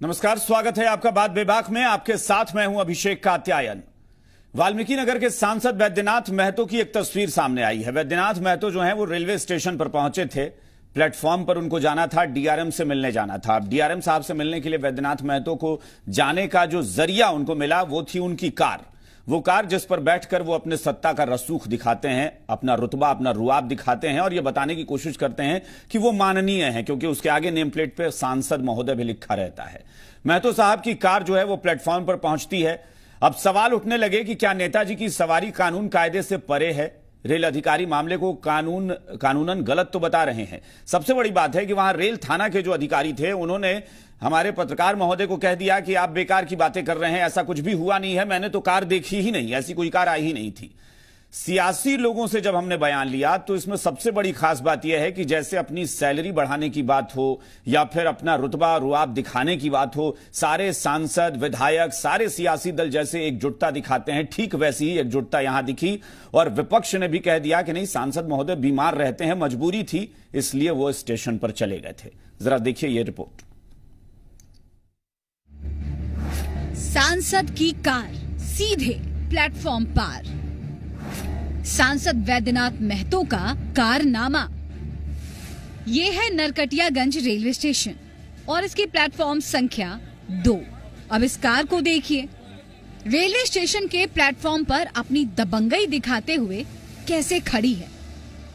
नमस्कार, स्वागत है आपका बात बेबाक में। आपके साथ मैं हूं अभिषेक कात्यायन। वाल्मीकि नगर के सांसद वैद्यनाथ महतो की एक तस्वीर सामने आई है। वैद्यनाथ महतो जो है वो रेलवे स्टेशन पर पहुंचे थे। प्लेटफॉर्म पर उनको जाना था, डीआरएम से मिलने जाना था। अब डीआरएम साहब से मिलने के लिए वैद्यनाथ महतो को जाने का जो जरिया उनको मिला वो थी उनकी कार। वो कार जिस पर बैठकर वो अपने सत्ता का रसूख दिखाते हैं, अपना रुतबा, अपना रुआब दिखाते हैं और ये बताने की कोशिश करते हैं कि वो माननीय हैं, क्योंकि उसके आगे नेम प्लेट पे सांसद महोदय भी लिखा रहता है। महतो साहब की कार जो है वो प्लेटफॉर्म पर पहुंचती है। अब सवाल उठने लगे कि क्या नेताजी की सवारी कानून कायदे से परे है? रेल अधिकारी मामले को कानूनन गलत तो बता रहे हैं। सबसे बड़ी बात है कि वहां रेल थाना के जो अधिकारी थे उन्होंने हमारे पत्रकार महोदय को कह दिया कि आप बेकार की बातें कर रहे हैं, ऐसा कुछ भी हुआ नहीं है, मैंने तो कार देखी ही नहीं, ऐसी कोई कार आई ही नहीं थी। सियासी लोगों से जब हमने बयान लिया तो इसमें सबसे बड़ी खास बात यह है कि जैसे अपनी सैलरी बढ़ाने की बात हो या फिर अपना रुतबा रुआब दिखाने की बात हो, सारे सांसद, विधायक, सारे सियासी दल जैसे एकजुटता दिखाते हैं, ठीक वैसी ही एकजुटता यहां दिखी। और विपक्ष ने भी कह दिया कि नहीं, सांसद महोदय बीमार रहते हैं, मजबूरी थी, इसलिए वो स्टेशन पर चले गए थे। जरा देखिए ये रिपोर्ट। सांसद की कार सीधे प्लेटफॉर्म पार। सांसद वैद्यनाथ महतो का कारनामा। ये है नरकटियागंज रेलवे स्टेशन और इसकी प्लेटफॉर्म संख्या 2। अब इस कार को देखिए, रेलवे स्टेशन के प्लेटफॉर्म पर अपनी दबंगई दिखाते हुए कैसे खड़ी है।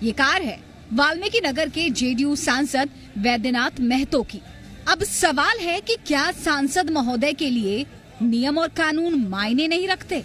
ये कार है वाल्मीकि नगर के जेडीयू सांसद वैद्यनाथ महतो की। अब सवाल है कि क्या सांसद महोदय के लिए नियम और कानून मायने नहीं रखते?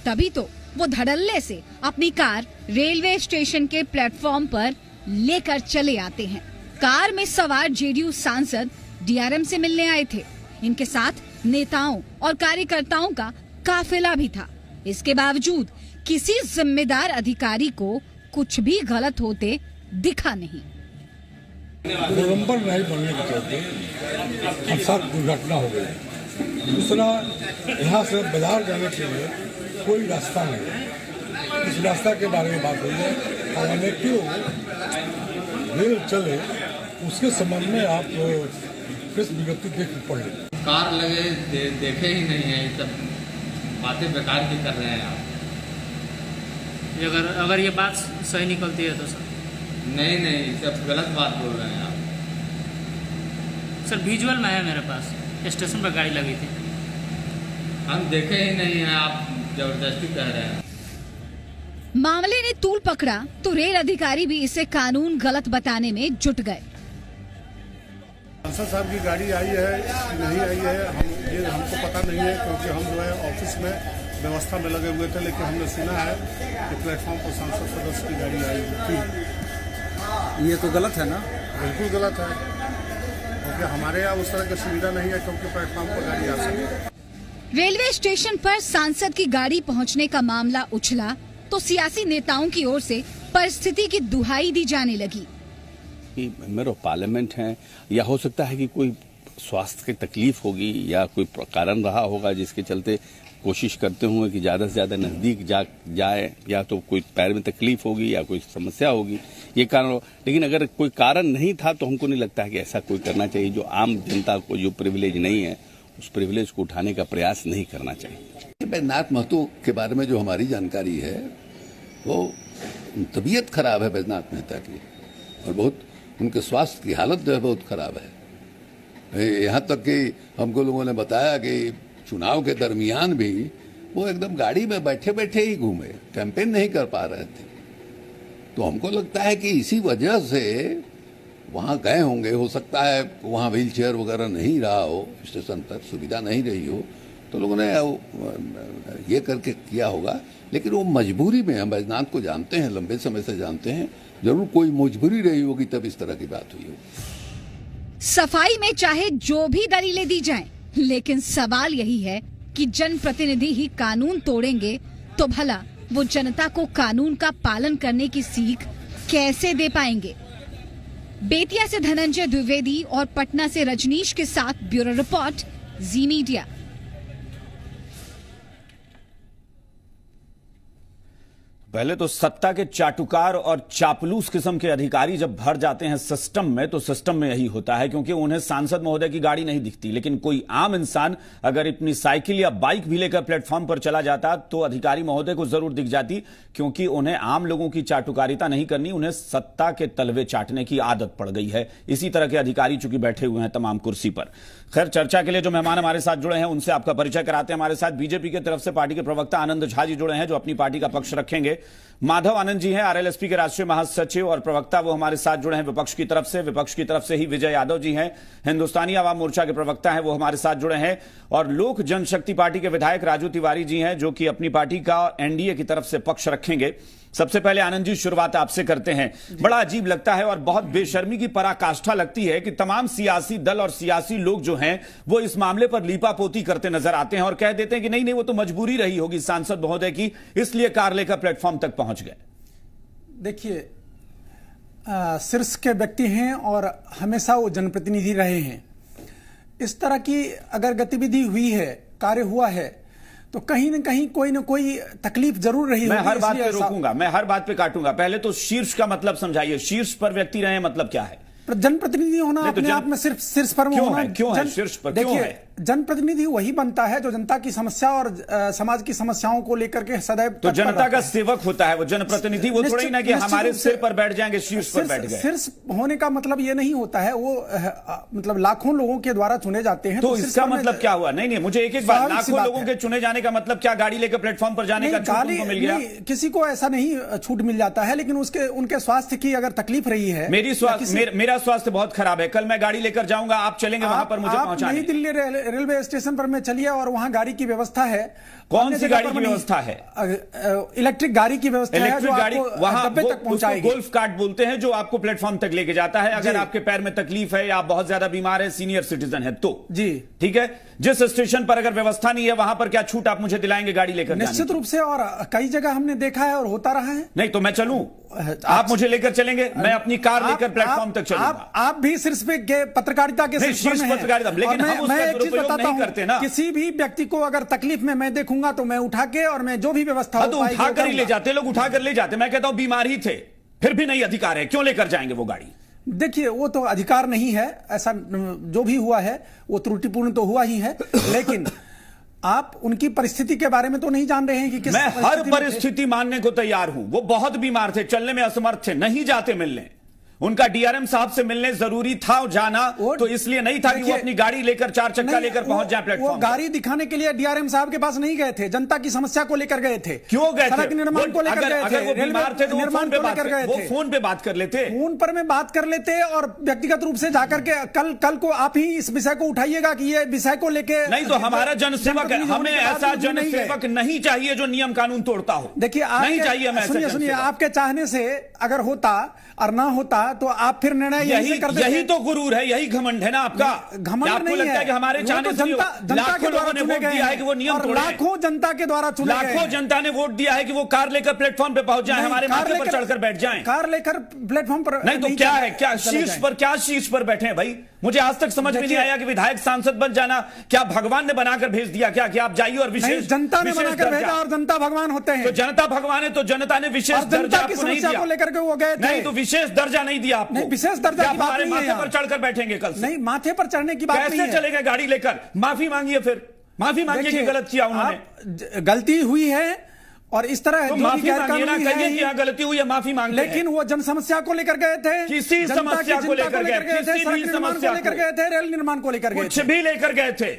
तभी तो वो धड़ल्ले से अपनी कार रेलवे स्टेशन के प्लेटफॉर्म पर लेकर चले आते हैं। कार में सवार जेडीयू सांसद डीआरएम से मिलने आए थे। इनके साथ नेताओं और कार्यकर्ताओं का काफिला भी था। इसके बावजूद किसी जिम्मेदार अधिकारी को कुछ भी गलत होते दिखा नहीं। गोलंबर नहीं बनने के चलते हादसा दुर्घटना हो गई। दूसरा, यहाँ से बाजार जाने के लिए कोई रास्ता नहीं। इस रास्ता के बारे में बात हुई है और हमें क्यों रेल चले उसके संबंध में आप प्रेस विज्ञप्ति देख पढ़ लें। कार लगे देखे ही नहीं है, सब बातें बेकार की कर रहे हैं आप। अगर ये बात सही निकलती है तो सर? नहीं, सब गलत बात बोल रहे हैं आप। सर विजुअल में है मेरे पास, स्टेशन पर गाड़ी लगी थी। हम देखे ही नहीं है, आप जबरदस्ती कह रहे हैं। मामले ने तूल पकड़ा तो रेल अधिकारी भी इसे कानून गलत बताने में जुट गए। सांसद साहब की गाड़ी आई है नहीं आई है, हमको पता नहीं है, क्योंकि हम जो है ऑफिस में व्यवस्था में लगे हुए थे। लेकिन हमने सुना है कि प्लेटफॉर्म पर सांसद सदस्य की गाड़ी आई थी। ये तो गलत है ना? बिल्कुल गलत है, क्योंकि हमारे यहाँ उस तरह की सुविधा नहीं है क्योंकि प्लेटफॉर्म पर गाड़ी आ सके। रेलवे स्टेशन पर सांसद की गाड़ी पहुंचने का मामला उछला तो सियासी नेताओं की ओर से परिस्थिति की दुहाई दी जाने लगी। मेंबर ऑफ पार्लियामेंट हैं, या हो सकता है कि कोई स्वास्थ्य की तकलीफ होगी या कोई कारण रहा होगा जिसके चलते कोशिश करते हुए कि ज्यादा से ज्यादा नजदीक जाए, या तो कोई पैर में तकलीफ होगी या कोई समस्या होगी, ये कारण हो। लेकिन अगर कोई कारण नहीं था तो हमको नहीं लगता है कि ऐसा कोई करना चाहिए। जो आम जनता को जो प्रिविलेज नहीं है उस प्रिविलेज को उठाने का प्रयास नहीं करना चाहिए। वैद्यनाथ महतो के बारे में जो हमारी जानकारी है वो तबीयत खराब है वैद्यनाथ मेहता की, और बहुत उनके स्वास्थ्य की हालत जो है बहुत खराब है। यहाँ तक कि हमको लोगों ने बताया कि चुनाव के दरमियान भी वो एकदम गाड़ी में बैठे बैठे ही घूमे, कैंपेन नहीं कर पा रहे थे। तो हमको लगता है कि इसी वजह से वहाँ गए होंगे। हो सकता है वहाँ व्हील चेयर वगैरह नहीं रहा हो, स्टेशन पर सुविधा नहीं रही हो, तो लोगों ने ये करके किया होगा। लेकिन वो मजबूरी में, हम बैजनाथ को जानते हैं, लंबे समय से जानते हैं, जरूर कोई मजबूरी रही होगी तब इस तरह की बात हुई होगी। सफाई में चाहे जो भी दलीलें दी जाएं, लेकिन सवाल यही है कि जनप्रतिनिधि ही कानून तोड़ेंगे तो भला वो जनता को कानून का पालन करने की सीख कैसे दे पाएंगे? बेतिया से धनंजय द्विवेदी और पटना से रजनीश के साथ ब्यूरो रिपोर्ट, जी मीडिया। पहले तो सत्ता के चाटुकार और चापलूस किस्म के अधिकारी जब भर जाते हैं सिस्टम में, तो सिस्टम में यही होता है, क्योंकि उन्हें सांसद महोदय की गाड़ी नहीं दिखती। लेकिन कोई आम इंसान अगर अपनी साइकिल या बाइक भी लेकर प्लेटफॉर्म पर चला जाता तो अधिकारी महोदय को जरूर दिख जाती, क्योंकि उन्हें आम लोगों की चाटुकारिता नहीं करनी, उन्हें सत्ता के तलवे चाटने की आदत पड़ गई है। इसी तरह के अधिकारी चूंकि बैठे हुए हैं तमाम कुर्सी पर। खैर, चर्चा के लिए जो मेहमान हमारे साथ जुड़े हैं उनसे आपका परिचय कराते हैं। हमारे साथ बीजेपी की तरफ से पार्टी के प्रवक्ता आनंद झा जी जुड़े हैं, जो अपनी पार्टी का पक्ष रखेंगे। माधव आनंद जी हैं, आरएलएसपी के राष्ट्रीय महासचिव और प्रवक्ता, वो हमारे साथ जुड़े हैं विपक्ष की तरफ से। विपक्ष की तरफ से ही विजय यादव जी हैं, हिंदुस्तानी आवाम मोर्चा के प्रवक्ता हैं, वो हमारे साथ जुड़े हैं। और लोक जनशक्ति पार्टी के विधायक राजू तिवारी जी हैं, जो कि अपनी पार्टी का एनडीए की तरफ से पक्ष रखेंगे। सबसे पहले आनंद जी, शुरुआत आपसे करते हैं। बड़ा अजीब लगता है और बहुत बेशर्मी की पराकाष्ठा लगती है कि तमाम सियासी दल और सियासी लोग जो हैं वो इस मामले पर लीपापोती करते नजर आते हैं और कह देते हैं कि नहीं नहीं, वो तो मजबूरी रही होगी सांसद महोदय की, इसलिए कार लेकर प्लेटफॉर्म तक पहुंच गए। देखिए, शीर्ष के व्यक्ति हैं और हमेशा वो जनप्रतिनिधि रहे हैं। इस तरह की अगर गतिविधि हुई है, कार्य हुआ है, तो कहीं न कोई तकलीफ जरूर रही होगी। मैं हर बात पे रोकूंगा, मैं हर बात पे काटूंगा। पहले तो शीर्ष का मतलब समझाइए, शीर्ष पर व्यक्ति रहे मतलब क्या है? जनप्रतिनिधि होना अपने आप में सिर्फ शीर्ष पर होना क्यों है शीर्ष पर? देखिए, जनप्रतिनिधि वही बनता है जो जनता की समस्या और समाज की समस्याओं को लेकर के सदैव तो जनता का सेवक होता है वो जनप्रतिनिधि। वो थोड़ी ना कि हमारे सिर पर बैठ जाएंगे, शीर्ष पर बैठ गए। शीर्ष होने का मतलब ये नहीं होता है, वो मतलब लाखों लोगों के द्वारा चुने जाते हैं। तो इसका मतलब क्या हुआ? नहीं, मुझे एक एक बार, लाखों लोगों के चुने जाने का मतलब क्या? गाड़ी लेकर प्लेटफॉर्म पर जाने का छूट उनको मिल गया? किसी को ऐसा नहीं छूट मिल जाता है, लेकिन उनके स्वास्थ्य की अगर तकलीफ रही है। मेरा स्वास्थ्य बहुत खराब है, कल मैं गाड़ी लेकर जाऊंगा, आप चलेंगे वहां पर मुझे पहुंचाने? नई दिल्ली रेलवे स्टेशन पर में चलिए और वहां गाड़ी की व्यवस्था है। कौन सी गाड़ी की व्यवस्था है? इलेक्ट्रिक गाड़ी की व्यवस्था है, जो गाड़ी वहां डब्बे तक पहुंचाएगी। गोल्फ कार्ट बोलते हैं, जो आपको प्लेटफॉर्म तक लेके जाता है अगर आपके पैर में तकलीफ है या आप बहुत ज्यादा बीमार है, सीनियर सिटीजन है तो। जी ठीक है। जिस स्टेशन पर अगर व्यवस्था नहीं है वहां पर क्या छूट आप मुझे दिलाएंगे गाड़ी लेकर? निश्चित रूप से, और कई जगह हमने देखा है और होता रहा है। नहीं तो मैं चलूं, आप मुझे लेकर चलेंगे? मैं अपनी कार लेकर प्लेटफॉर्म तक चलूंगा। आप भी शीर्ष पे पत्रकारिता के शीर्ष पत्रकारिता, लेकिन हम उसका दुरुपयोग नहीं करते ना। किसी भी व्यक्ति को अगर तकलीफ में मैं देखूंगा तो मैं उठा के और मैं जो भी व्यवस्था तो उठाकर ही ले जाते लोग, उठाकर ले जाते। मैं कहता हूं बीमार ही थे, फिर भी नहीं अधिकार है, क्यों लेकर जाएंगे वो गाड़ी? देखिए, वो तो अधिकार नहीं है, ऐसा जो भी हुआ है वो त्रुटिपूर्ण तो हुआ ही है, लेकिन आप उनकी परिस्थिति के बारे में तो नहीं जान रहे हैं कि किस मैं हर परिस्थिति मानने को तैयार हूं। वो बहुत बीमार थे, चलने में असमर्थ थे, नहीं जाते मिलने। उनका डीआरएम साहब से मिलने जरूरी था जाना, तो इसलिए नहीं था कि वो अपनी गाड़ी लेकर, चार चक्का लेकर पहुंच जाए प्लेटफॉर्म। वो गाड़ी दिखाने के लिए डीआरएम साहब के पास नहीं गए थे, जनता की समस्या को लेकर गए थे। क्यों गए थे? सड़क निर्माण को लेकर गए थे। अगर वो बीमार थे तो निर्माण को लेकर गए थे, वो फोन पे बात कर लेते। फोन पर में बात कर लेते और व्यक्तिगत रूप से जाकर के कल को आप ही इस विषय को उठाइएगा कि ये विषय को लेके। नहीं तो हमारा जनसेवक है, हमें ऐसा जनसेवक नहीं चाहिए जो नियम कानून तोड़ता हो। देखिए, नहीं चाहिए हमें। सुनिए, आपके चाहने से अगर होता और ना होता तो आप फिर यही तो गुरूर है, यही घमंड है ना आपका। घमंड आपको लगता है कि हमारे चाहने से लाखों लोगों ने वोट दिया है कि वो नियम तोड़े, लाखों जनता के द्वारा चुने गए, लाखों जनता ने वोट दिया है कि वो कार लेकर प्लेटफॉर्म पे पहुंच जाए, हमारे माथे पर चढ़कर बैठ जाएं। कार लेकर प्लेटफॉर्म पर नहीं तो क्या है? क्या शीर्ष पर बैठे हैं भाई? मुझे आज तक समझ में नहीं आया कि विधायक सांसद बन जाना क्या भगवान ने बनाकर भेज दिया क्या कि आप जाइए और विशेष? जनता ने बनाकर भेजा और जनता भगवान होते हैं। तो जनता भगवान है तो जनता ने विशेष दर्जा आपको नहीं दिया, लेकर के वो गए थे। नहीं तो विशेष दर्जा नहीं दिया आपको। विशेष दर्जा की बात नहीं है। माथे पर चढ़कर बैठेंगे कल से? नहीं, माथे पर चढ़ने की बात नहीं है। कैसे चलेगा गाड़ी लेकर? माफी मांगिए, फिर माफी मांगिए कि गलत किया उन्होंने, गलती हुई है और इस तरह तो माफी मांगिए ना, कहिए कि यहाँ गलती हुई है, माफी मांग। लेकिन वो जन समस्या को लेकर गए थे, किसी समस्या को लेकर गए थे, सड़क निर्माण को लेकर गए थे, रेल निर्माण को लेकर गए थे, कुछ भी लेकर गए थे।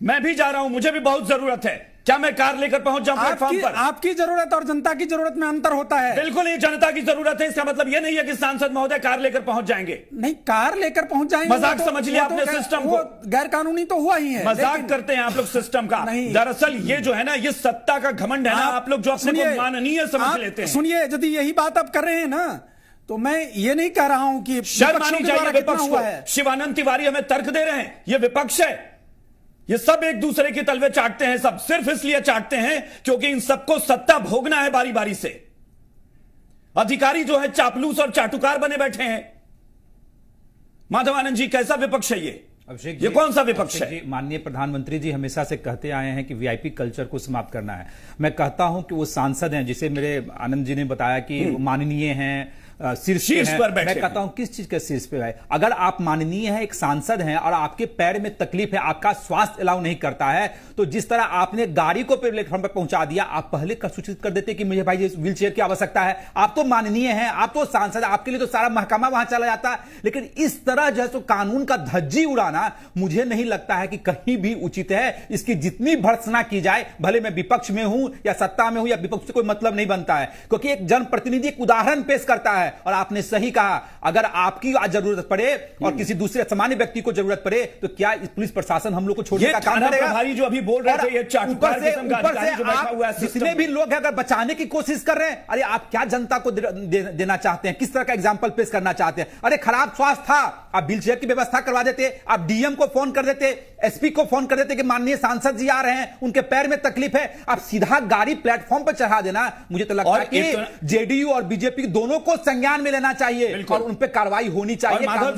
मैं भी जा रहा हूं, मुझे भी बहुत जरूरत है। क्या मैं कार लेकर पहुंच जाऊं प्लेटफॉर्म पर? आपकी जरूरत और जनता की जरूरत में अंतर होता है। बिल्कुल, ये जनता की जरूरत है, इसका मतलब ये नहीं है कि सांसद महोदय कार लेकर पहुंच जाएंगे। नहीं, कार लेकर पहुंच जाएंगे, मजाक समझ लिया आपने सिस्टम को। गैर कानूनी तो हुआ ही है, मजाक करते हैं आप लोग सिस्टम का। दरअसल ये जो है ना, ये सत्ता का घमंड है ना, आप लोग जो अपने को माननीय समझ लेते हैं। सुनिए, यदि यही बात आप कर रहे हैं ना, तो मैं ये नहीं कह रहा हूं कि शर्म आनी चाहिए विपक्ष को। शिवानंद तिवारी हमें तर्क दे रहे हैं, ये विपक्ष है। ये सब एक दूसरे के तलवे चाटते हैं, सब सिर्फ इसलिए चाटते हैं क्योंकि इन सबको सत्ता भोगना है बारी बारी से। अधिकारी जो है चापलूस और चाटुकार बने बैठे हैं। माधव आनंद जी, कैसा विपक्ष है ये? अभिषेक ये कौन सा विपक्ष है? माननीय प्रधानमंत्री जी हमेशा से कहते आए हैं कि वीआईपी कल्चर को समाप्त करना है। मैं कहता हूं कि वो सांसद हैं, जिसे मेरे आनंद जी ने बताया कि माननीय हैं, शीर्ष पर बैठे। मैं कहता हूं किस चीज के शीर्ष पे है? अगर आप माननीय हैं, एक सांसद हैं और आपके पैर में तकलीफ है, आपका स्वास्थ्य अलाउ नहीं करता है, तो जिस तरह आपने गाड़ी को प्लेटफॉर्म पर पहुंचा दिया, आप पहले सूचित कर देते कि मुझे भाई व्हील चेयर की आवश्यकता है। आप तो माननीय हैं, आप तो सांसद, आपके लिए तो सारा महकमा वहां चला जाता है। लेकिन इस तरह जो है तो कानून का धज्जी उड़ाना मुझे नहीं लगता है कि कहीं भी उचित है। इसकी जितनी भर्त्सना की जाए, भले मैं विपक्ष में हूं या सत्ता में हूं या विपक्ष से कोई मतलब नहीं बनता है, क्योंकि एक जनप्रतिनिधि एक उदाहरण पेश करता है। और आपने सही कहा, अगर आपकी जरूरत पड़े और किसी दूसरे सामान्य व्यक्ति को जरूरत पड़े तो क्या पुलिस प्रशासन हम लोग को छोड़ने का काम करेगा? प्रभारी जो अभी बोल रहे थे, ये चाटुकार किस्म का अधिकारी जो बैठा हुआ है, जितने भी लोग हैं अगर बचाने की कोशिश कर रहे हैं, अरे आप क्या जनता को देना चाहते हैं? किस तरह का एग्जाम्पल पेश करना चाहते हैं? अरे खराब स्वास्थ्य था, आप व्हील चेयर की व्यवस्था करवा देते, आप डीएम को फोन कर देते, एसपी को फोन कर देते कि माननीय सांसद जी आ रहे हैं, उनके पैर में तकलीफ है, आप सीधा गाड़ी प्लेटफॉर्म पर चढ़ा देना। मुझे तो लगता है कि जेडीयू और बीजेपी दोनों को संज्ञान में लेना चाहिए और उन पर कार्रवाई होनी चाहिए। माधव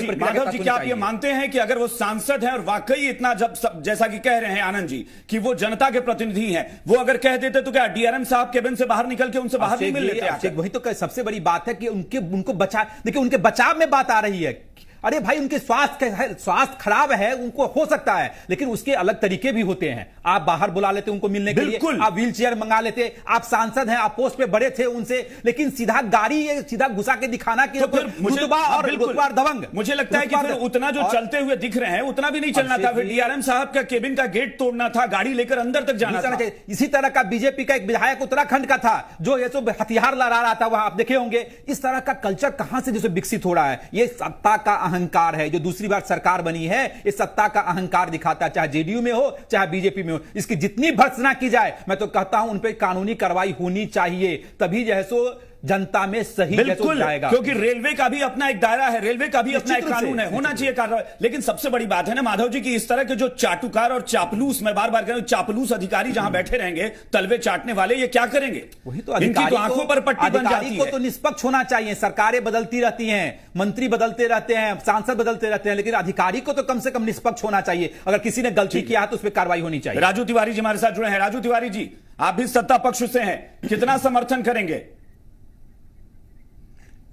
जी क्या आप ये मानते हैं कि अगर वो सांसद हैं और वाकई इतना जैसा कि कह रहे हैं आनंद जी कि वो जनता के प्रतिनिधि हैं, वो अगर कह देते तो क्या डीआरएम साहब केबिन से बाहर निकल के उनसे बाहर नहीं मिल लेते? वही तो सबसे बड़ी बात है कि उनको बचा, देखिए उनके बचाव में बात आ रही है। अरे भाई उनके स्वास्थ्य खराब है, उनको हो सकता है, लेकिन उसके अलग तरीके भी होते हैं। आप बाहर बुला लेते उनको मिलने के लिए, आप व्हील चेयर मंगा लेते, आप सांसद हैं, आप पोस्ट पे बड़े थे उनसे, लेकिन सीधा गाड़ी सीधा घुसा के दिखाना कि दबंग। मुझे लगता है कि फिर उतना जो चलते हुए दिख रहे हैं उतना भी नहीं चलना था, फिर डीआरएम साहब का केबिन का गेट तोड़ना था, गाड़ी लेकर अंदर तक जाना था। इसी तरह का बीजेपी का एक विधायक उत्तराखंड का था जो ये सब हथियार लड़ा रहा था, वहां आप देखे होंगे। इस तरह का कल्चर कहां से जैसे विकसित हो रहा है? ये सत्ता का अहंकार है। जो दूसरी बार सरकार बनी है, इस सत्ता का अहंकार दिखाता है, चाहे जेडीयू में हो चाहे बीजेपी में हो। इसकी जितनी भर्त्सना की जाए, मैं तो कहता हूं उन पर कानूनी कार्रवाई होनी चाहिए, तभी जो है सो जनता में सही जाएगा। क्योंकि रेलवे का भी अपना एक दायरा है, रेलवे का भी अपना एक कानून है, होना चाहिए कार्रवाई। लेकिन सबसे बड़ी बात है ना माधव जी की इस तरह के जो चाटुकार और चापलूस, मैं बार बार कह रहा हूं, चापलूस अधिकारी जहां बैठे रहेंगे, तलवे चाटने वाले, ये क्या करेंगे? वही तो इनकी तो आंखों पर पट्टी बन जाती है। तो निष्पक्ष होना चाहिए। सरकारें बदलती रहती हैं, मंत्री बदलते रहते हैं, सांसद बदलते रहते हैं, लेकिन अधिकारी को तो कम से कम निष्पक्ष होना चाहिए। अगर किसी ने गलती किया तो उस पर कार्रवाई होनी चाहिए। राजू तिवारी जी हमारे साथ जुड़े हैं। राजू तिवारी जी, आप भी सत्ता पक्ष से हैं, कितना समर्थन करेंगे?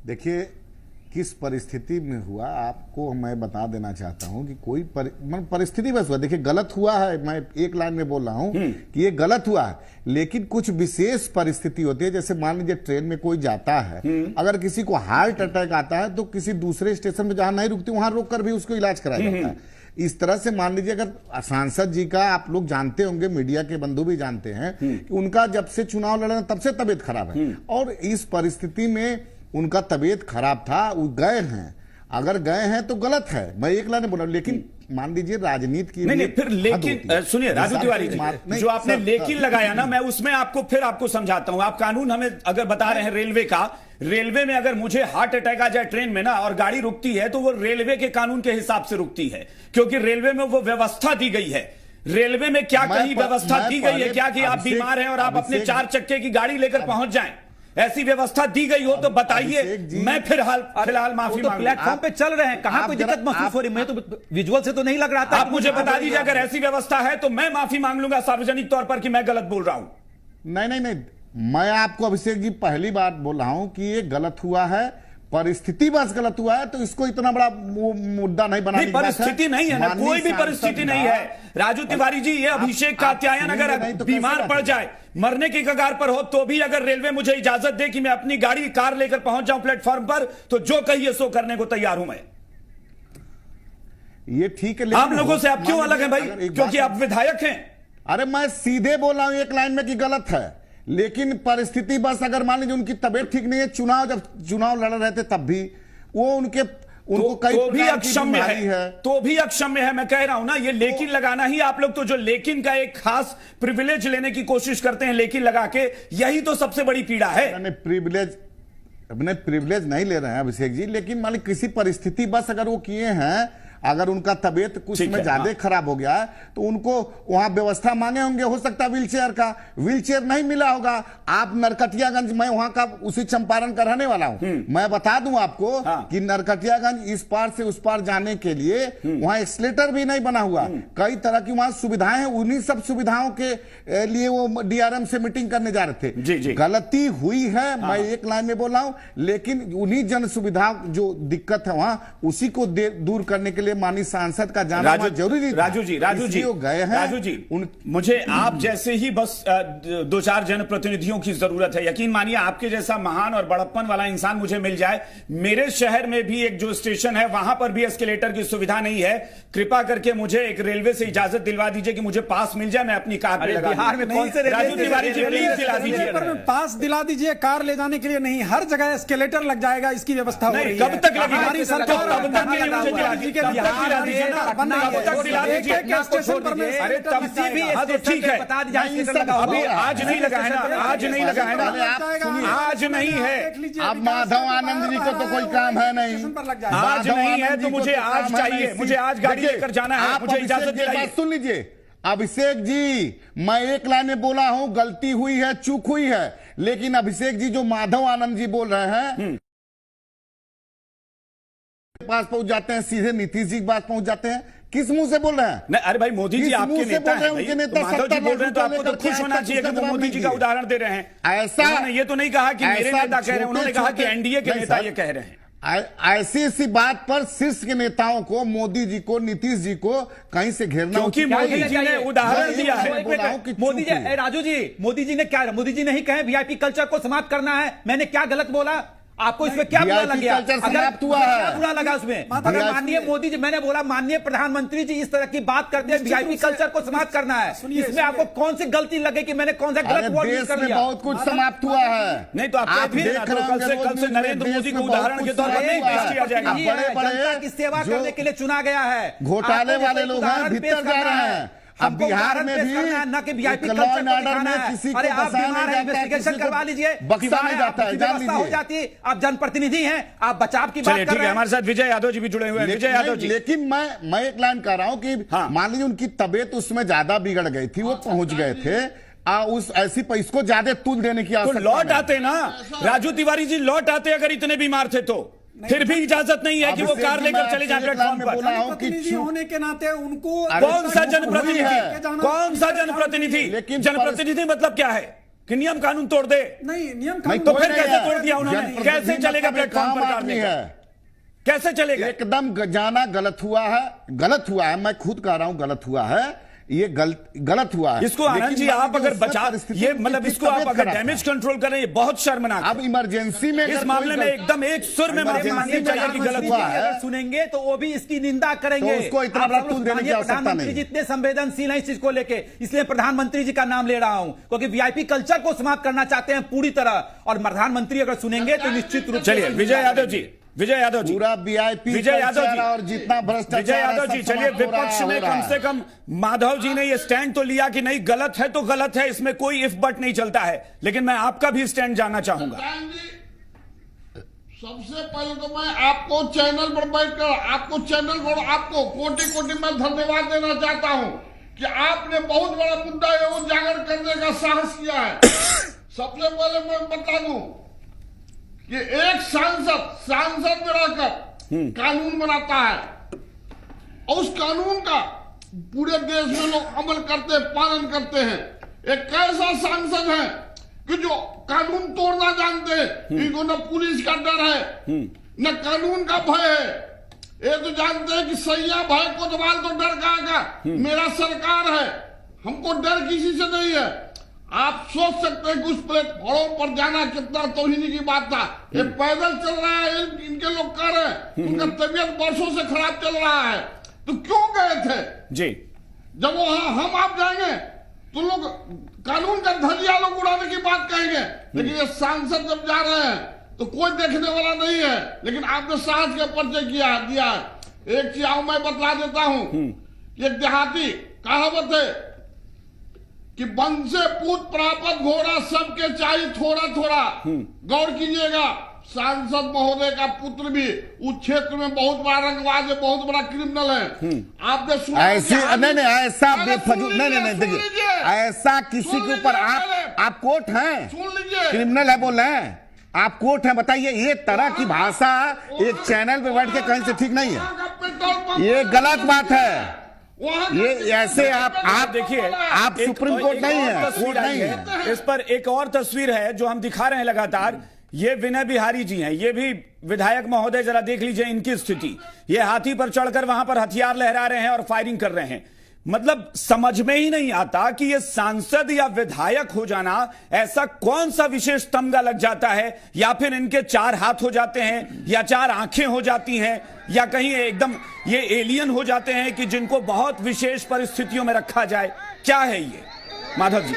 देखिए, किस परिस्थिति में हुआ आपको मैं बता देना चाहता हूं कि कोई परिस्थिति बस हुआ। देखिए, गलत हुआ है, मैं एक लाइन में बोल रहा हूं कि ये गलत हुआ है, लेकिन कुछ विशेष परिस्थिति होती है। जैसे मान लीजिए ट्रेन में कोई जाता है, अगर किसी को हार्ट अटैक आता है तो किसी दूसरे स्टेशन पर जहां नहीं रुकती वहां रोक कर भी उसको इलाज कराया जाता है। इस तरह से मान लीजिए, अगर सांसद जी का आप लोग जानते होंगे, मीडिया के बंधु भी जानते हैं कि उनका जब से चुनाव लड़ना तब से तबीयत खराब है, और इस परिस्थिति में उनका तबीयत खराब था, वो गए हैं। अगर गए हैं तो गलत है, मैं एक लाइन बोला, लेकिन मान लीजिए राजनीति की नहीं, फिर लेकिन सुनिए राजू तिवारी जी, जो आपने लेकिन लगाया ना, मैं उसमें आपको समझाता हूं। आप कानून हमें अगर बता रहे हैं रेलवे का, रेलवे में अगर मुझे हार्ट अटैक आ जाए ट्रेन में ना और गाड़ी रुकती है तो वो रेलवे के कानून के हिसाब से रुकती है, क्योंकि रेलवे में वो व्यवस्था दी गई है। रेलवे में क्या कहीं व्यवस्था दी गई है क्या कि आप बीमार हैं और आप अपने 4 चक्के की गाड़ी लेकर पहुंच जाएं? ऐसी व्यवस्था दी गई हो तो बताइए, मैं फिलहाल माफी मांग। प्लेटफॉर्म पे चल रहे हैं, कहां कोई दिक्कत महसूस हो रही? मैं तो विजुअल से तो नहीं लग रहा था। आप मुझे बता दीजिए, अगर ऐसी व्यवस्था है तो मैं माफी मांग लूंगा सार्वजनिक तौर पर कि मैं गलत बोल रहा हूं। नहीं, मैं आपको अभिषेक जी पहली बार बोल रहा हूं कि ये गलत हुआ है, परिस्थिति बस गलत हुआ है, तो इसको इतना बड़ा मुद्दा नहीं बनाना। नहीं, परिस्थिति नहीं है ना, कोई भी परिस्थिति नहीं है। राजू तिवारी जी, ये अभिषेक कात्यायन अगर बीमार पड़ जाए, मरने की कगार पर हो, तो भी अगर रेलवे मुझे इजाजत दे कि मैं अपनी गाड़ी कार लेकर पहुंच जाऊं प्लेटफॉर्म पर, तो जो कहिए सो करने को तैयार हूं मैं। ये ठीक है, आप लोगों से आप क्यों अलग हैं भाई? क्योंकि आप विधायक हैं। अरे मैं सीधे बोल रहा हूं एक लाइन में कि गलत है, लेकिन परिस्थिति बस अगर मान लीजिए उनकी तबीयत ठीक नहीं है, जब चुनाव लड़ रहे थे तब भी वो उनको कई तो भी अक्षम्य है, तो भी अक्षम्य है। मैं कह रहा हूं ना, ये लेकिन लगाना ही आप लोग तो जो लेकिन का एक खास प्रिविलेज लेने की कोशिश करते हैं, लेकिन लगा के, यही तो सबसे बड़ी पीड़ा है। प्रिविलेज नहीं ले रहे हैं अभिषेक जी, लेकिन मान लीजिए किसी परिस्थिति बस अगर वो किए हैं, अगर उनका तबीयत कुछ में ज्यादा खराब हो गया है तो उनको वहां व्यवस्था मांगे होंगे, हो सकता है व्हीलचेयर का, व्हीलचेयर नहीं मिला होगा। आप नरकटियागंज, मैं वहां का उसी चंपारण का रहने वाला हूं, मैं बता दूं आपको कि नरकटियागंज इस पार से उस पार जाने के लिए वहां एक्सलेटर भी नहीं बना हुआ। कई तरह की वहां सुविधाएं हैं, उन्हीं सब सुविधाओं के लिए वो डीआरएम से मीटिंग करने जा रहे थे। गलती हुई है, मैं एक लाइन में बोल रहा हूं, लेकिन उन्हीं जन सुविधा जो दिक्कत है वहां, उसी को दूर करने के लिए माननीय सांसद का जाना जरूरी। राजू जी गए हैं। राजू जी, मुझे आप जैसे ही बस 2-4 जनप्रतिनिधियों की जरूरत है। यकीन मानिए आपके जैसा महान और बड़प्पन वाला इंसान मुझे मिल जाए। मेरे शहर में भी एक जो स्टेशन है वहां पर भी एस्केलेटर की सुविधा नहीं है। कृपा करके मुझे एक रेलवे से इजाजत दिलवा दीजिए कि मुझे पास मिल जाए, मैं अपनी कार पे लगा। बिहार में कौन से राजू तिवारी जी प्लीज दिला दीजिए। पास दिला दीजिए, कार ले जाने के लिए नहीं, हर जगह एस्केलेटर लग जाएगा, इसकी व्यवस्था हो रही है। कब तक लगेगा? हमारी सरकार अरे तब से भी ठीक है, अभी आज नहीं लगा है ना, आज नहीं लगा है ना, आज नहीं है। अब माधव आनंद जी को तो कोई काम है नहीं, आज नहीं है तो मुझे आज चाहिए, मुझे आज गाड़ी लेकर जाना है, मुझे इजाजत दिलाइए। सुन लीजिए अभिषेक जी, मैं एक लाइन में बोला हूं, गलती हुई है, चूक हुई है, लेकिन अभिषेक जी जो माधव आनंद जी बोल रहे हैं पास पहुंच जाते हैं, सीधे नीतीश जी के पास पहुंच जाते हैं, किस मुंह से बोल रहे हैं? नहीं, अरे भाई मोदी जी आपके नेता हैं, उनके नेता माधव जी बोल रहे हैं तो आपको तो खुश होना चाहिए कि वो मोदी जी का उदाहरण दे रहे हैं। ऐसा ये तो नहीं कहा कि मेरे नेता कह रहे हैं, उन्होंने कहा कि एनडीए के नेता ये कह रहे हैं। ऐसी बात पर शीर्ष के नेताओं को, मोदी जी को, नीतीश जी को कहीं से घेरना, क्योंकि मोदी जी ने उदाहरण दिया है। मोदी जी, राजू जी, मोदी जी ने क्या, मोदी जी नहीं कहे वीआईपी कल्चर को समाप्त करना है, मैंने क्या गलत बोला? आपको इसमें क्या बुरा लग गया? क्या बुरा लगा उसमें? अगर माननीय मोदी जी, मैंने बोला माननीय प्रधानमंत्री जी इस तरह की बात करते हैं वीआईपी कल्चर को समाप्त करना है, इसमें आपको कौन सी गलती लगे कि मैंने कौन सा गलत वर्ड यूज कर लिया? बहुत कुछ समाप्त हुआ है। नहीं तो आप कल से नरेंद्र मोदी को उदाहरण के तौर पर नहीं पेश किया जाएगा। जनता की सेवा करने के लिए चुना गया है, घोटाले वाले लोग हैं, भीतर जा रहे हैं। अब बिहार में भी न कि वीआईपी कल्चर को दिखाना है। अरे आप बीमार हैं, इन्वेस्टिगेशन करवा लीजिए, बख्शा नहीं जाता है, जान लीजिए। हो जाती, आप जनप्रतिनिधि हैं, आप बचाव की बात कर रहे हैं। हमारे साथ विजय यादव जी भी जुड़े हुए हैं। विजय यादव जी, लेकिन मैं एक लाइन कह रहा हूं कि मान लीजिए उनकी तबीयत उसमें ज्यादा बिगड़ गई थी, वो पहुंच गए थे, उस ऐसी इसको ज्यादा तूल देने की आवश्यकता तो लौट आते ना राजू तिवारी जी, लौट आते अगर इतने बीमार थे तो। फिर भी इजाजत नहीं है कि वो कार लेकर चले जाए प्लेटफॉर्म पर। जनप्रतिनिधि होने के नाते उनको कौन सा जनप्रतिनिधि है? कौन सा जनप्रतिनिधि? जनप्रतिनिधि मतलब क्या है कि नियम कानून तोड़ दे? नहीं, नियम कानून तो फिर कैसे तोड़ दिया उन्होंने? कैसे चलेगा प्लेटफॉर्म पर कार लेकर? कैसे चलेगा? एकदम जाना गलत हुआ है, मैं खुद कह रहा हूं गलत हुआ है, ये गलत हुआ है। इसको आनंद जी आप अगर बचा, ये मतलब इसको आप अगर डैमेज कंट्रोल करें, ये बहुत शर्मनाक। अब इमरजेंसी में इस मामले में एकदम एक सुर में माननी चाहिए कि गलत हुआ है। अगर सुनेंगे तो वो भी इसकी निंदा करेंगे, तो उसको इतना बड़ा तूल देने की आवश्यकता नहीं। जितने संवेदनशील हैं इस चीज को लेके, इसलिए प्रधानमंत्री जी का नाम ले रहा हूं, क्योंकि वीआईपी कल्चर को समाप्त करना चाहते हैं पूरी तरह, और प्रधानमंत्री अगर सुनेंगे तो निश्चित रूप से। चलिए विजय यादव जी, पूरा वीआईपी विजय यादव जी और जितना भ्रष्टाचार, विजय यादव जी, चलिए विपक्ष में कम से कम माधव जी ने ये स्टैंड तो लिया कि नहीं गलत है तो गलत है, इसमें कोई इफ बट नहीं चलता है, लेकिन मैं आपका भी स्टैंड जानना चाहूंगा। सबसे पहले तो मैं आपको चैनल पर बैठकर आपको कोटि कोटि मैं धन्यवाद देना चाहता हूं कि आपने बहुत बड़ा मुद्दा उजागर करने का साहस किया है। सबसे पहले मैं बता दूं कि एक सांसद में रहकर कानून बनाता है और उस कानून का पूरे देश में लोग अमल करते हैं, पालन करते हैं। एक ऐसा सांसद है कि जो कानून तोड़ना जानते हैं, इनको न पुलिस का डर है न कानून का भय है। ये तो जानते हैं कि सैया भय कोतवाल तो डर का मेरा सरकार है, हमको डर किसी से नहीं है। आप सोच सकते हैं कि उस प्लेटफॉर्म पर जाना कितना तौहीनी की बात था। ये पैदल चल रहा है, इनके लोग कर रहे हैं, उनका तबीयत वर्षों से खराब चल रहा है, तो क्यों गए थे जी? जब वहां हम आप जाएंगे तो लोग कानून का धजिया लोग उड़ाने की बात कहेंगे, लेकिन ये सांसद जब जा रहे हैं तो कोई देखने वाला नहीं है। लेकिन आपने साहस के परिचय दिया है। एक चीज मैं बतला देता हूं, एक देहाती कहावत है कि वन से पूत प्राप्त घोड़ा सबके चाहिए थोड़ा थोड़ा। गौर कीजिएगा, सांसद महोदय का पुत्र भी उस क्षेत्र में बहुत बड़ा रंगबाज है, बहुत बड़ा क्रिमिनल है। आपने सुना? ऐसी नहीं ऐसा बेफजूल नहीं देखिए, ऐसा किसी के ऊपर आप कोर्ट हैं, सुन लीजिए, क्रिमिनल है बोल रहे हैं, आप कोर्ट हैं, बताइए। ये तरह की भाषा एक चैनल पे बैठ के कहीं से ठीक नहीं है, ये गलत बात है। ये ऐसे आप देखिए, आप सुप्रीम कोर्ट नहीं है, कोर्ट नहीं है। इस पर एक और तस्वीर है जो हम दिखा रहे हैं लगातार। ये विनय बिहारी जी हैं, ये भी विधायक महोदय, जरा देख लीजिए इनकी स्थिति। ये हाथी पर चढ़कर वहां पर हथियार लहरा रहे हैं और फायरिंग कर रहे हैं। मतलब समझ में ही नहीं आता कि ये सांसद या विधायक हो जाना ऐसा कौन सा विशेष तमगा लग जाता है, या फिर इनके 4 हाथ हो जाते हैं, या 4 आंखें हो जाती हैं, या कहीं एकदम ये एलियन हो जाते हैं कि जिनको बहुत विशेष परिस्थितियों में रखा जाए। क्या है ये माधव जी?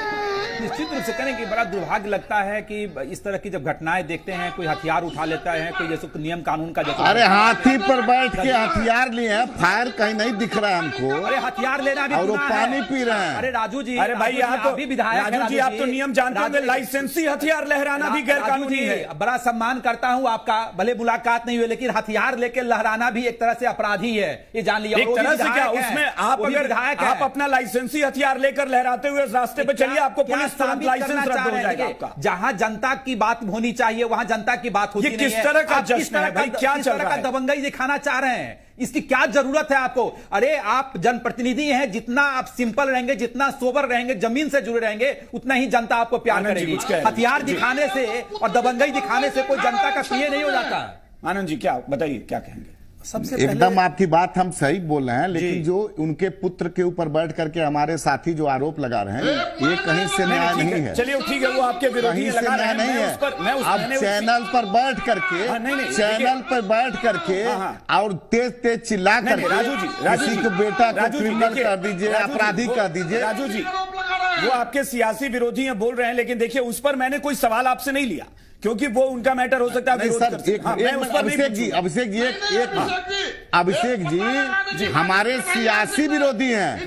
निश्चित रूप से करें कि बड़ा दुर्भाग्य लगता है कि इस तरह की जब घटनाएं देखते हैं, कोई हथियार उठा लेता है, कोई जैसे नियम कानून का जैसे, अरे हाथी पर बैठ के हथियार लिए हैं, फायर कहीं नहीं दिख रहा है हमको। अरे हथियार लेना भी, और वो पानी पी रहे हैं। अरे राजू जी, अरे भाई आप तो विधायक, राजू जी आप तो नियम जानते होंगे, लाइसेंसी हथियार लहराना भी गैर कानूनी है। बड़ा सम्मान करता हूं आपका, भले मुलाकात नहीं हुई, लेकिन हथियार लेकर लहराना भी एक तरह से अपराधी है, ये जान लिया। एक तरह से क्या उसमें आप अगर आप अपना लाइसेंसी हथियार लेकर लहराते हुए रास्ते पे चलिए, आपको पुलिस तुरंत लाइसेंस रद्द हो जाएगा आपका। जहां जनता की बात होनी चाहिए वहां जनता की बात होती नहीं है। ये किस तरह का जश्न है भाई? क्या चल रहा है? दबंगई दिखाना चाह रहे हैं, इसकी क्या जरूरत है आपको? अरे आप जनप्रतिनिधि हैं, जितना आप सिंपल रहेंगे, जितना सोबर रहेंगे, जमीन से जुड़े रहेंगे, उतना ही जनता आपको प्यार करेगी। हथियार दिखाने से और दबंगई दिखाने से कोई जनता का प्रिय नहीं हो जाता। आनंद जी क्या बताइए, क्या कहेंगे? सबसे एकदम आपकी बात हम सही बोल रहे हैं, लेकिन जो उनके पुत्र के ऊपर बैठ करके हमारे साथी जो आरोप लगा रहे हैं, ये कहीं से न्याय नहीं है। चलिए ठीक है, वो आपके विरोधी लगा रहे हैं, नहीं है। अब चैनल पर बैठ करके, चैनल पर बैठ करके और तेज तेज चिल्ला करके किसी के बेटा को क्रिमिनल कर दीजिए, अपराधी कर दीजिए। राजू जी वो आपके सियासी विरोधी हैं, बोल रहे हैं, लेकिन देखिए उस पर मैंने कोई सवाल आपसे नहीं लिया, क्योंकि वो उनका मैटर हो सकता है। अभिषेक जी हमारे सियासी विरोधी हैं,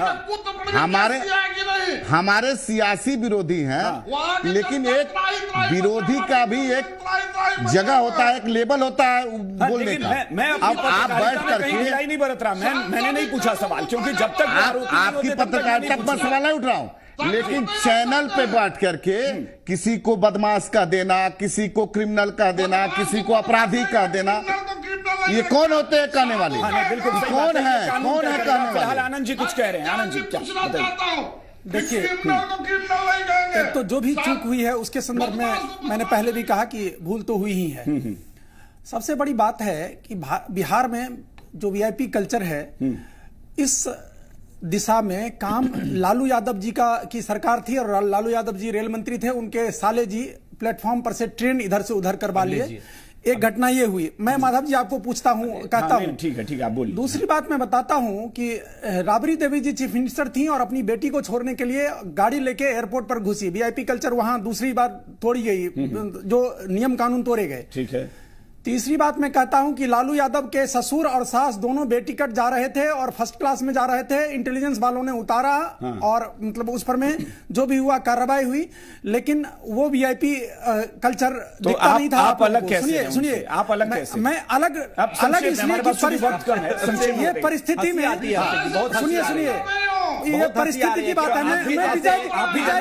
हमारे सियासी विरोधी हैं, लेकिन एक विरोधी का भी एक जगह होता है, एक लेवल होता है बोलने का। अब आप बैठ करके नहीं बरत रहा, मैंने नहीं पूछा सवाल, क्योंकि जब तक आपकी पत्रकारिता पर सवाल नहीं उठ रहा हूं, लेकिन चैनल पे बैठ करके किसी को बदमाश कह देना, किसी को क्रिमिनल कह देना, किसी को अपराधी कह देना, ये कौन होते हैं कहने वाले? बिल्कुल कौन है कहने वाले? आनंद जी कुछ कह रहे हैं, आनंद जी क्या बताइए? देखिए, एक तो जो भी चूक हुई है उसके संदर्भ में मैंने पहले भी कहा कि भूल तो हुई ही है। सबसे बड़ी बात है कि बिहार में जो वीआईपी कल्चर है, इस दिशा में काम लालू यादव जी की सरकार थी, और लालू यादव जी रेल मंत्री थे, उनके साले जी प्लेटफॉर्म पर से ट्रेन इधर से उधर करवा लिए। एक घटना ये हुई। मैं माधव जी आपको पूछता हूं, कहता हूं, ठीक है आप बोलिए। दूसरी बात मैं बताता हूं कि राबड़ी देवी जी चीफ मिनिस्टर थी और अपनी बेटी को छोड़ने के लिए गाड़ी लेके एयरपोर्ट पर घुसी। वीआईपी कल्चर वहां दूसरी बार तोड़ी गई, जो नियम कानून तोड़े गए। ठीक है। तीसरी बात मैं कहता हूं कि लालू यादव के ससुर और सास दोनों बेटिकट जा रहे थे और फर्स्ट क्लास में जा रहे थे। इंटेलिजेंस वालों ने उतारा और मतलब उस पर में जो भी हुआ कार्रवाई हुई, लेकिन वो वीआईपी कल्चर तो दिखता नहीं था। आप अलग कैसे? सुनिए आप अलग कैसे? मैं अलग इसलिए ये परिस्थिति में, सुनिए ये परिस्थिति की बात है। मैं विजय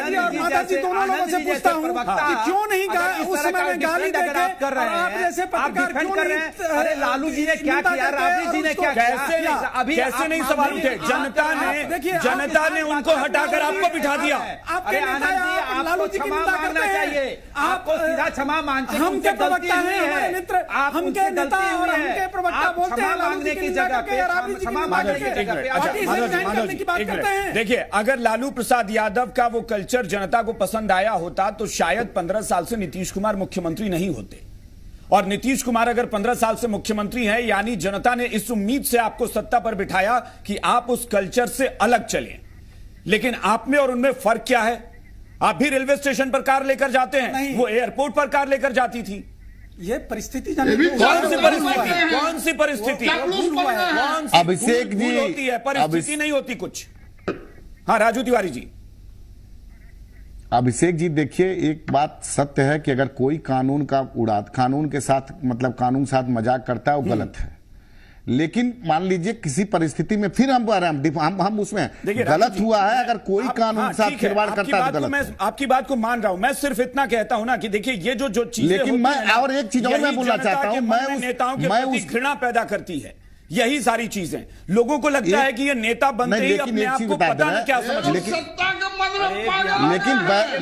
जी और माता जी दोनों लोगों से पूछता हूँ कि क्यों नहीं उस समय में गाली देकर आप जैसे पत्रकार क्यों नहीं? अरे लालू जी ने क्या किया, राबड़ी जी ने क्या किया? अभी कैसे नहीं सवाल उठे? जनता ने उनको हटाकर आपको बिठा दिया। अरे आनंद जी, आपको क्षमा मांगना चाहिए, आपको सीधा क्षमा मांगते हैं। हम क्या प्रवक्ता हैं, हमारे मित्र, हम क्या नेता और हम क्या प्रवक्ता बोलते हैं? मांगने की जगह पे, क्षमा मांगने की जगह पे देखिए, अगर लालू प्रसाद यादव का वो कल्चर जनता को पसंद आया होता तो शायद 15 साल से नीतीश कुमार मुख्यमंत्री नहीं होते। और नीतीश कुमार अगर 15 साल से मुख्यमंत्री हैं, यानी जनता ने इस उम्मीद से आपको सत्ता पर बिठाया कि आप उस कल्चर से अलग चलें। लेकिन आप में और उनमें फर्क क्या है? आप भी रेलवे स्टेशन पर कार लेकर जाते हैं, वो एयरपोर्ट पर कार लेकर जाती थी। ये परिस्थिति कौन सी परिस्थिति? अभिषेक जी होती है, परिस्थिति नहीं होती कुछ। हाँ राजू तिवारी जी, अभिषेक जी देखिए, एक बात सत्य है कि अगर कोई कानून के साथ मतलब कानून साथ मजाक करता है वो गलत है। लेकिन मान लीजिए किसी परिस्थिति में फिर हम उसमें गलत हुआ है, अगर कोई कानून साथ खिलवाड़ करता है तो गलत। मैं आपकी बात को मान रहा हूं, मैं सिर्फ इतना कहता हूं ना कि देखिए ये जो चीजें, लेकिन मैं और एक चीज और मैं बोलना चाहता हूं, मैं नेताओं के प्रति घृणा पैदा करती है यही सारी चीजें। लोगों को लगता है कि ये नेता बनते ही अपने आप को पता नहीं क्या समझ,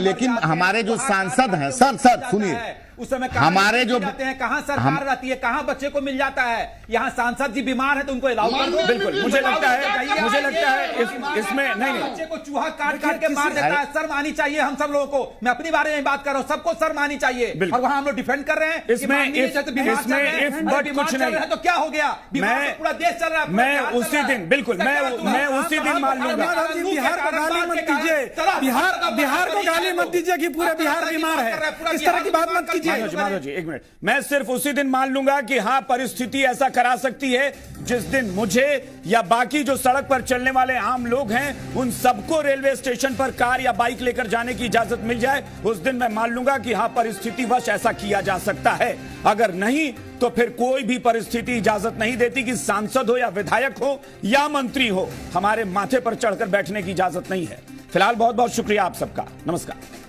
लेकिन हमारे जो सांसद हैं, सर सुनिए, उस समय हमारे जो जाते हैं, कहां सरकार रहती है, कहां बच्चे को मिल जाता है। यहां सांसद जी बीमार है तो उनको अलाउ कर दो। बिल्कुल, मुझे लगता है इसमें नहीं बच्चे को चूहा काट के मार देता है। शर्म आनी चाहिए हम सब लोगों को। मैं अपनी बारे में बात कर रहा हूं, सबको शर्म आनी चाहिए। और वहां हम लोग डिफेंड कर रहे हैं इसमें कुछ नहीं तो क्या हो गया, पूरा देश चल रहा है। मैं उसी दिन बिल्कुल मैं उसी दिन मान लूंगा। बिहार को गाली मत दीजिए, बिहार को गाली मत दीजिए कि पूरा बिहार बीमार है, इस तरह की बात मत कीजिए। माधव जी एक मिनट, मैं सिर्फ उसी दिन मान लूंगा कि हाँ परिस्थिति ऐसा करा सकती है जिस दिन मुझे या बाकी जो सड़क पर चलने वाले आम लोग हैं उन सबको रेलवे स्टेशन पर कार या बाइक लेकर जाने की इजाजत मिल जाए, उस दिन मैं मान लूंगा कि हाँ परिस्थितिवश ऐसा किया जा सकता है। अगर नहीं तो फिर कोई भी परिस्थिति इजाजत नहीं देती कि सांसद हो या विधायक हो या मंत्री हो, हमारे माथे पर चढ़कर बैठने की इजाजत नहीं है। फिलहाल बहुत बहुत शुक्रिया आप सबका, नमस्कार।